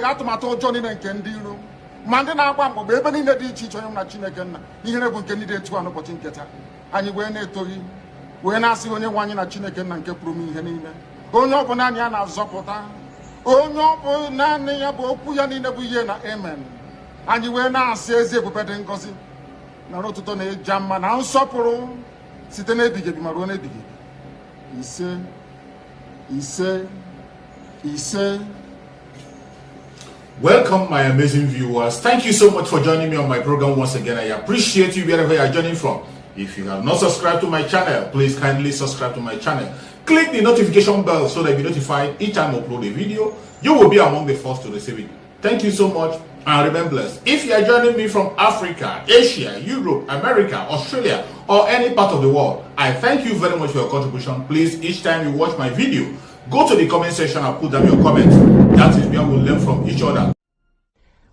atụmatụ ọjọọ niile nke ndị iro ma ndị na-agba mgbọ ebe niile dị iche iche onye na Chineke nna ihere bụ nke niile etu a n'ụbọchị nketa anyị wee na-etoghị wee na-asị onye nwe anyị na Chineke nna nke pụrụ m ihe niile onye ọ bụ naanị ya na-azọpụta onye ọ bụ naanị ya bụ okwu ya niile bụ ihe na amen anyị wee na-asị ezi ebube dị ngọzi na ọtụtụ na ịja mma na nsọpụrụ site n'ebighị ebi ma ruo n'ebighị ebi ise ise ise. Welcome, my amazing viewers. Thank you so much for joining me on my program once again. I appreciate you wherever you are joining from. If you have not subscribed to my channel, please kindly subscribe to my channel. Click the notification bell so that you'll be notified each time I upload a video. You will be among the first to receive it. Thank you so much and remain blessed. If you are joining me from Africa, Asia, Europe, America, Australia, or any part of the world, I thank you very much for your contribution. Please, each time you watch my video, go to the comment section and put down your comments. That is where we'll learn from each other.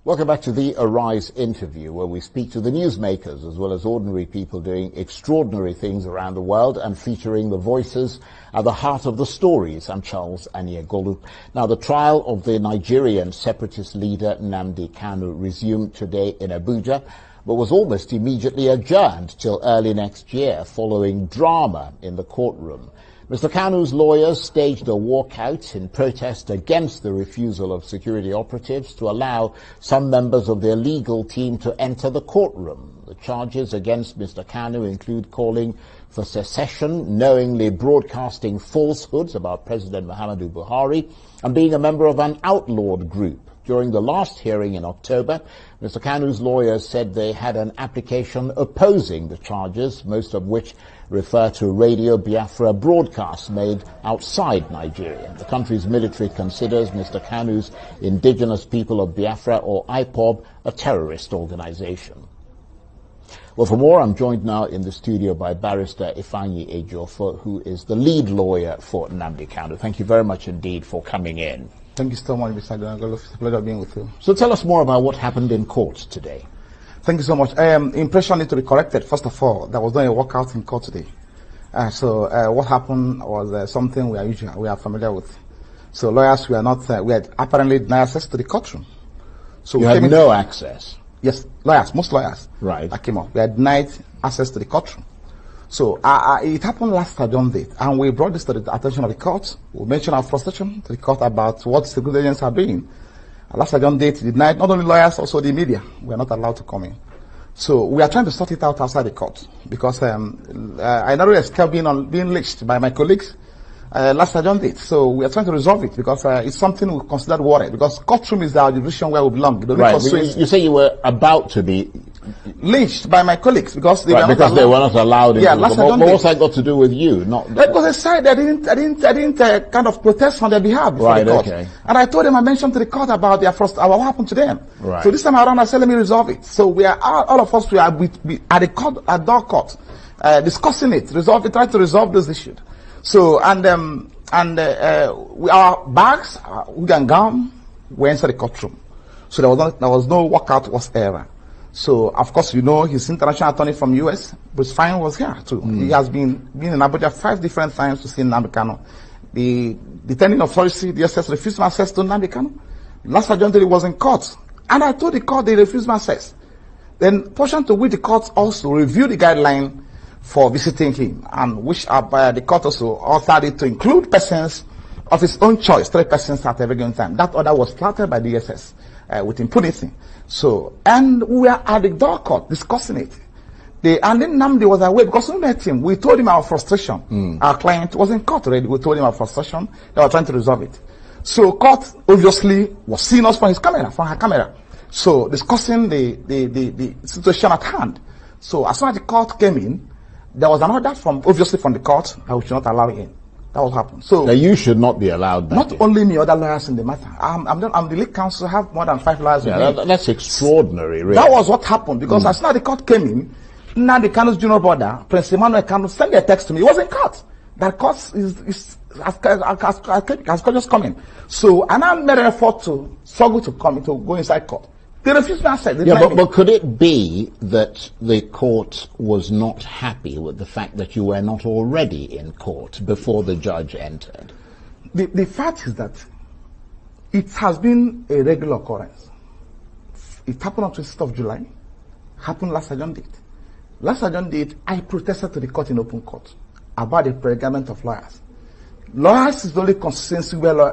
Welcome back to the Arise interview, where we speak to the newsmakers as well as ordinary people doing extraordinary things around the world and featuring the voices at the heart of the stories. I'm Charles Aniegolu. Now, the trial of the Nigerian separatist leader Nnamdi Kanu resumed today in Abuja, but was almost immediately adjourned till early next year following drama in the courtroom. Mr. Kanu's lawyers staged a walkout in protest against the refusal of security operatives to allow some members of their legal team to enter the courtroom. The charges against Mr. Kanu include calling for secession, knowingly broadcasting falsehoods about President Muhammadu Buhari, and being a member of an outlawed group. During the last hearing in October, Mr. Kanu's lawyers said they had an application opposing the charges, most of which refer to Radio Biafra broadcasts made outside Nigeria. The country's military considers Mr. Kanu's Indigenous People of Biafra, or IPOB, a terrorist organization. Well, for more, I'm joined now in the studio by Barrister Ifeanyi Ejiofor, who is the lead lawyer for Nnamdi Kanu. Thank you very much indeed for coming in. Thank you so much, Mr. Gonagolo. It's a pleasure being with you. So tell us more about what happened in court today. Thank you so much. Impression need to be corrected. First of all, there was not a walkout in court today. What happened was something we are familiar with. So lawyers, we had apparently denied access to the courtroom. So you had no access? Yes, lawyers, most lawyers. Right. That came up. We had denied access to the courtroom. So it happened last adjourned date, and we brought this to the attention of the court. We mentioned our frustration to the court about what security agents are doing. Last adjourned date denied not only lawyers, also the media. We are not allowed to come in. So we are trying to sort it out outside the court because I narrowly escaped being lynched by my colleagues last adjourned date. So we are trying to resolve it because it's something we consider worried, because courtroom is our division where we belong. Right. You say you were about to be lynched by my colleagues because they were not allowed. Yeah, but what's that got to do with you? That was a side I didn't kind of protest on their behalf before the court. Okay. And I told them, I mentioned to the court about what happened to them. Right. So this time around, I said, let me resolve it. So we are all of us, we are at the court, at door court, discussing it, trying to resolve this issue. So our bags, wig and gown, were inside the courtroom. So there was no workout whatsoever. So, of course, you know, his international attorney from US, Bruce Fine, was here too. He has been in Abuja 5 different times to see Nnamdi Kanu. The detaining authority, the SS, refused my access to Nnamdi Kanu. Last Sergeant was in court. And I told the court they refused my access. Then, portion to which the court also reviewed the guideline for visiting him, and which the court also authored it to include persons of his own choice, 3 persons at every given time. That order was flattered by the SS with impunity. So, and we were at the door court discussing it. And then Nnamdi was away because we met him. We told him our frustration. Our client was in court already. We told him our frustration. They were trying to resolve it. So, court obviously was seeing us from her camera. So, discussing the situation at hand. So, as soon as the court came in, there was an order obviously from the court that we should not allow in. That was happened. So now you should not be allowed back. Not only me, other lawyers in the matter. I'm the lead counsel, have more than 5 lawyers. Yeah, that's extraordinary, really. That was what happened, because as soon as the court came in, Nnamdi Kanu's junior brother, Prince Emmanuel Kanu, sent a text to me. He was in court. That court has just come in. So, and I made an effort to struggle to go inside court. They refused me access. But could it be that the court was not happy with the fact that you were not already in court before the judge entered? The fact is that it has been a regular occurrence. It happened on 26th of July. Happened last Sergeant date. Last Sergeant date, I protested to the court in open court about the predicament of lawyers. Lawyers is the only constituency where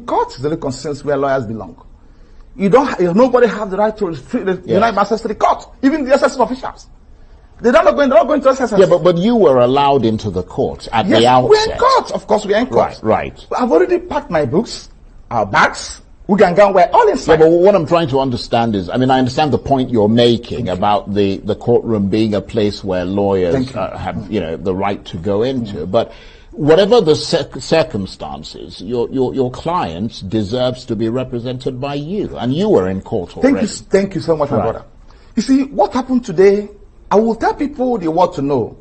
court is the only constituency where lawyers belong. Nobody have the right to deny access to the court, even the SS officials. They're not going to SS. Yeah, but you were allowed into the court at the outset. We're in court. Of course, we're in court. Right. I've already packed my books, our bags. We're all inside. Yeah, but what I'm trying to understand is, I understand the point you're making about the courtroom being a place where lawyers have, the right to go into, but whatever the circumstances, your client deserves to be represented by you, and you were in court already. Thank you so much, my brother. You see, what happened today, I will tell people they want to know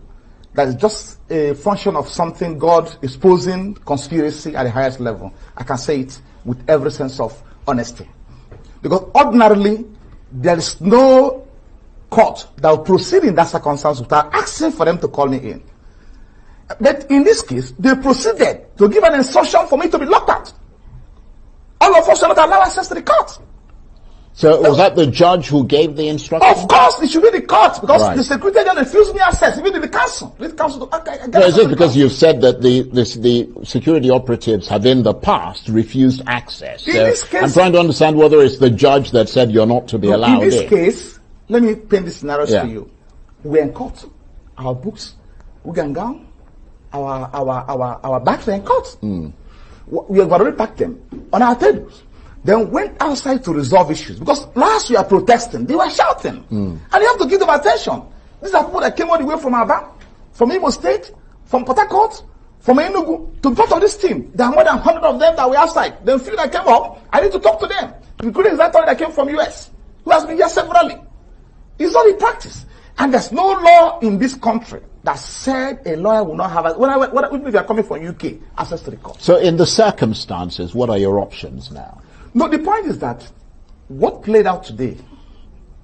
that it's just a function of something God exposing conspiracy at the highest level. I can say it with every sense of honesty. Because ordinarily, there is no court that will proceed in that circumstance without asking for them to call me in. But in this case, they proceeded to give an instruction for me to be locked out. All of us are not allowed access to the court. So was that the judge who gave the instruction? Of course, it should be the court, because the secretary general refused me access, even the council. Is it because you've said that the security operatives have in the past refused access? In this case, I'm trying to understand whether it's the judge that said you're not to be allowed in. In this case, let me paint the scenarios to you. We're in court. Our books, we can go. Our bags were in court. We have already packed them on our tables. Then went outside to resolve issues, because last we are protesting, they were shouting, and you have to give them attention. These are people that came all the way from Aba, from Imo State, from Port Harcourt, from Enugu to be part of this team. There are more than 100 of them that were outside. Then few that came up, I need to talk to them, including that one that came from US, who has been here severally. It's not in practice. And there's no law in this country that said a lawyer will not have, even if you are coming from UK, access to the court. So in the circumstances, what are your options now? No, the point is that what played out today,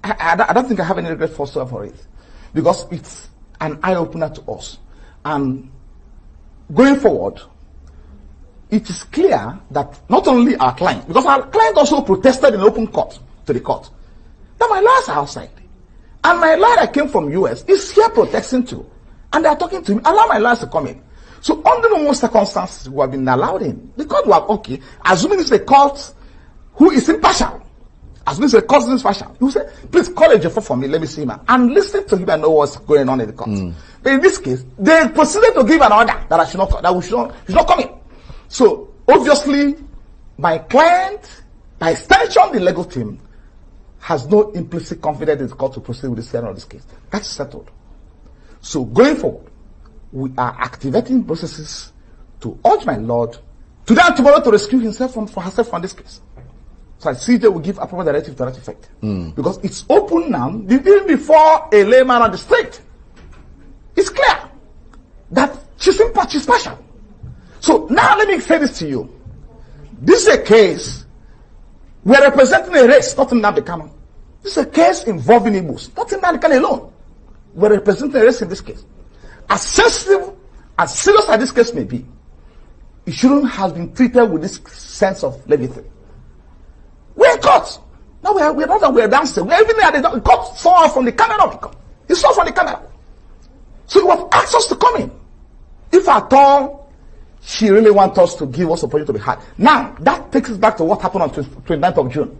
I don't think I have any regret whatsoever for it, because it's an eye-opener to us. And going forward, it is clear that not only our client, because our client also protested in open court to the court, that my lawyers are outside. And my lawyer that came from US is here protesting too. And they are talking to me, allow my lawyers to come in. So under no circumstances we have been allowed in. The court was okay, assuming it's the court who is impartial. Assuming it's the court who is impartial. You say, please call a judge for me, let me see him. And listen to him and know what's going on in the court. But in this case, they proceeded to give an order that we should not come in. So obviously, my client, by extension the legal team, has no implicit confidence in the court to proceed with the hearing of this case. That's settled. So going forward, we are activating processes to urge my lord today and tomorrow to rescue herself from this case. So I see they will give appropriate directive to that effect. Because it's open now, even before a layman on the street. It's clear that she's partial. So now let me say this to you. This is a case We're representing a race, not Nnamdi Kanu. This is a case involving Igbos, not Nnamdi Kanu alone. We're representing a race in this case. As sensitive, as serious as this case may be, it shouldn't have been treated with this sense of levity. We're in court. No, we're not that we're dancing. We're even at the court, saw from the camera of the court. He saw from the camera. So he was asked us to come in. If at all, she really wants us to give us a opportunity to be heard. Now, that takes us back to what happened on 29th of June,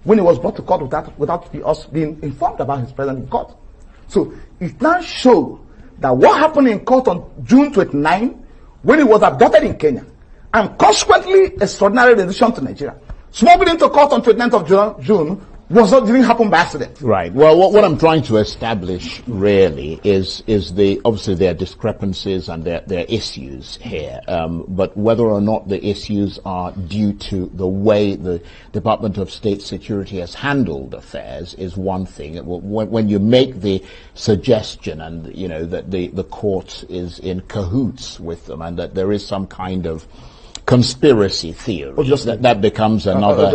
when he was brought to court without us being informed about his presence in court. So it now shows that what happened in court on June 29, when he was abducted in Kenya, and consequently extraordinary rendition to Nigeria, smuggled into court on 29th of June, didn't happen by accident. Right. Well, what I'm trying to establish really is obviously there are discrepancies and there are issues here, but whether or not the issues are due to the way the Department of State Security has handled affairs is one thing. When you make the suggestion and that the court is in cahoots with them and that there is some kind of conspiracy theory, that becomes another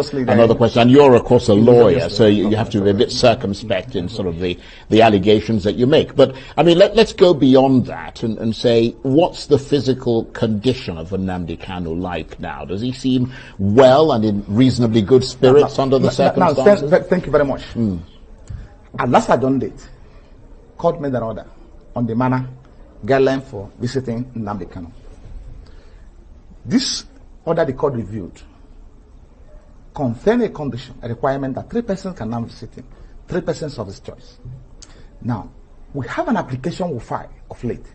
question. And you're of course a lawyer, so you have to be a bit circumspect in sort of the allegations that you make. But I mean, let's go beyond that and say, what's the physical condition of Nnamdi Kanu like now? Does he seem well and in reasonably good spirits under the circumstances? Thank you very much. At last adjourned date, court made an order on the manner guideline for visiting Nnamdi Kanu. This order the court reviewed contained a condition, a requirement that 3 persons can now visit him, 3 persons of his choice. Now, we have an application we filed of late,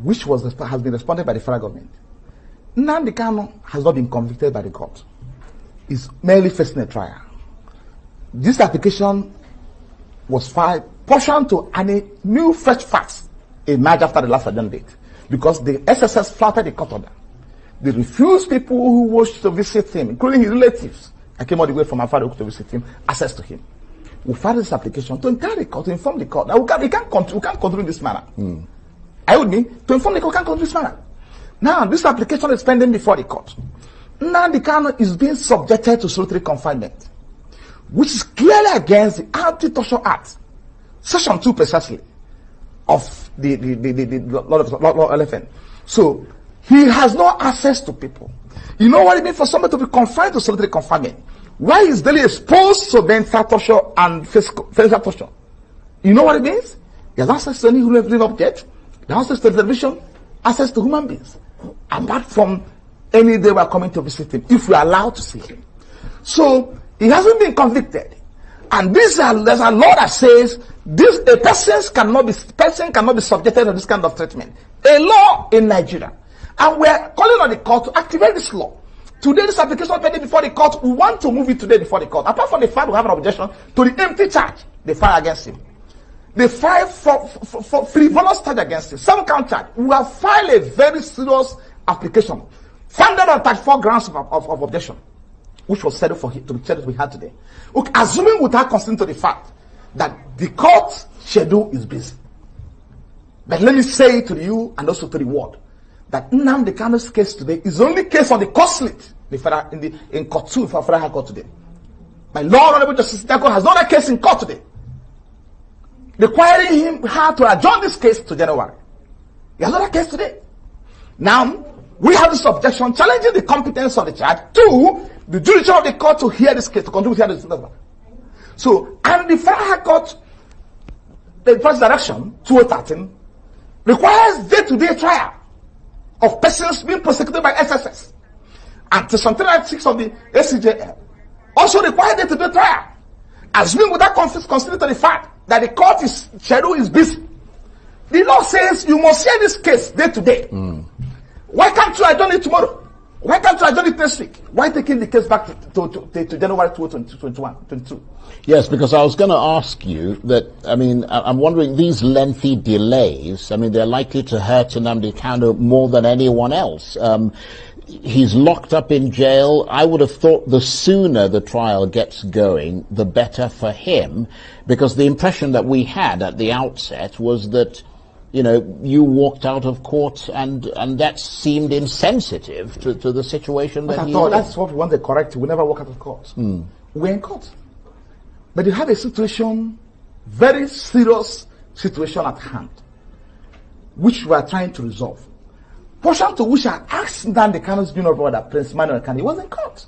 which has been responded by the federal government. Nnamdi Kanu has not been convicted by the court. He's merely facing a trial. This application was filed pursuant to any new fresh facts emerged after the last adjourned date, because the SSS flouted the court order. They refused people who wished to visit him, including his relatives. I came all the way from Asorock to visit him, access to him. We filed this application to tell the court, to inform the court. Now, we can't continue in this manner. I would mean, to inform the court, we can't continue in this manner. Now, this application is pending before the court. Nnamdi Kanu is being subjected to solitary confinement, which is clearly against the Anti-Torture Act, Section 2 precisely, of the law elephant. So, he has no access to people. You know what it means for somebody to be confined to solitary confinement? Why is daily exposed to mental torture and physical torture? You know what it means? He has access to any living object, he has access to television, access to human beings. Apart from any day we are coming to visit him, if we are allowed to see him. So, he hasn't been convicted. And there's a law that says a person cannot be subjected to this kind of treatment. A law in Nigeria. And we're calling on the court to activate this law. Today, this application is pending before the court. We want to move it today before the court. Apart from the fact we have an objection to the empty charge they file against him. They file for frivolous charge against him. Some count charge. We have filed a very serious application, founded on 34 grounds of objection, which was settled for him to be settled we had today. Okay, assuming without considering to the fact that the court schedule is busy. But let me say to you and also to the world, that Nnamdi Kanu's case today is the only case on the court slate in court 2 for Federal High Court today. My Lord Honorable Justice Dako has not a case in court today, requiring her to adjourn this case to January. He has not a case today. Now, we have this objection challenging the competence of the judge to the jurisdiction of the court to hear this case, to continue to hear this case. So, and the Federal High Court, the first direction, 2013, requires day-to-day trial of persons being prosecuted by SSS. And Section 396 of the ACJL also requires day-to-day trial, assuming without considering the fact that the court schedule is busy. The law says you must hear this case day-to-day. Why can't you adjourn it tomorrow? Why can't you adjourn it next week? Why taking the case back to January 2022? Yes, because I was going to ask you that, I mean, I'm wondering, these lengthy delays, I mean, they're likely to hurt Nnamdi Kanu more than anyone else. He's locked up in jail. I would have thought the sooner the trial gets going, the better for him, because the impression that we had at the outset was that you know, you walked out of court and that seemed insensitive to the situation that you were in. That's what we want to correct. We never walk out of court. We're in court. But you have a situation, very serious situation at hand, which we are trying to resolve. Portion to which I asked Nnamdi Kanu's junior brother, Prince Manuel Kanu, he was in court.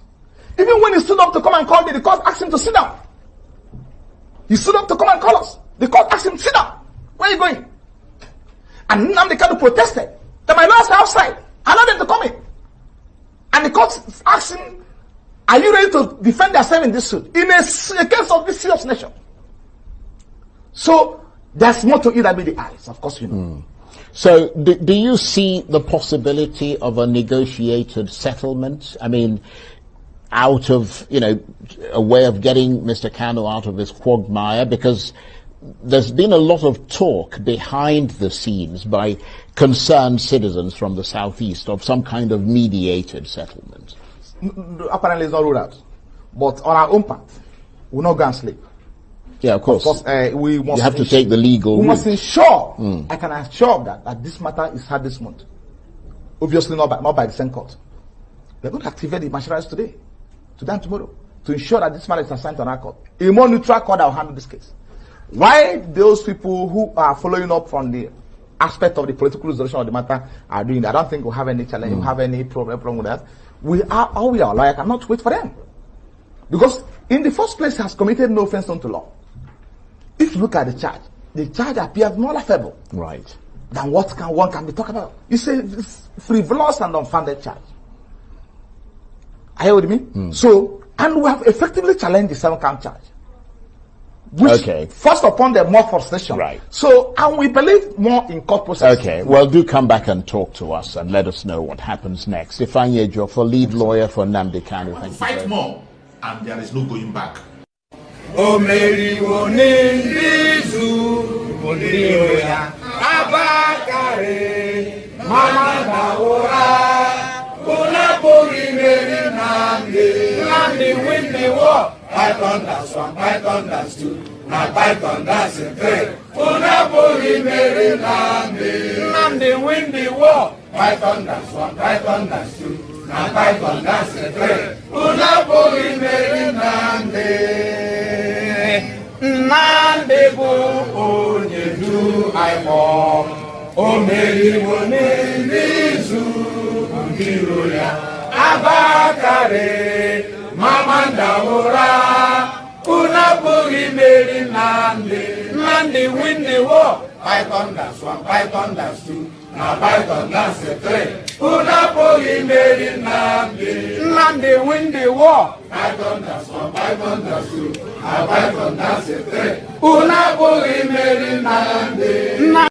Even when he stood up to come and call me, the court asked him to sit down. He stood up to come and call us. The court asked him, sit down. Where are you going? And Nnamdi Kanu protested that my lawyers are outside. Allow them to come in. And the court asked him, are you ready to defend yourself in this suit? In a case of this serious nature. So, there's more to it than the eyes, of course you know. So, do you see the possibility of a negotiated settlement? I mean, out of, you know, a way of getting Mr. Kanu out of this quagmire? Because there's been a lot of talk behind the scenes by concerned citizens from the southeast of some kind of mediated settlement. Apparently it's not ruled out. But on our own part, we'll not go and sleep. Yeah, of course. We must you have to take the legal route. We must ensure, I can assure that this matter is heard this month. Obviously not by the same court. We're going to activate the machineries today and tomorrow, to ensure that this matter is assigned to our court. A more neutral court that will handle this case. Why those people who are following up from the aspect of the political resolution of the matter are doing that, I don't think we'll have any challenge, we'll have any problem with that. We are lawyer cannot wait for them. Because in the first place, he has committed no offense unto law. If you look at the charge appears more laughable. Right. Than what one can be talked about. It's a frivolous and unfounded charge. I hear what you mean? So, and we have effectively challenged the 7-count charge. Which first upon the more frustration. Right. So, and we believe more in court process. Okay. Well, do come back and talk to us and let us know what happens next. Ifeanyi Ejiofor, lead lawyer for Nnamdi Kanu. Thank you. Fight more, and there is no going back. O Mary Wonindizu, Wonioya, Abakare, Mama Daora, Unapuri Mary Nnamdi win the war. Python that's 1, Python that's 2, now Python that's 3. Unapuri Mary Nnamdi win the war. Python that's 1, Python that's 2, now Python that's 3. Unapuri Mary Nnamdi bu onye du aimo o meri Wonindizu ndiro ya Abakare Mama Daora Unapuri Mary Nnamdi win the war. Python that's 1, Python that's 2, now Python that's 3. Unapuri Mary Nnamdi win the war. Python that's 1, Python that's 2, now Python that's 3. Unapuri Mary Nnamdi.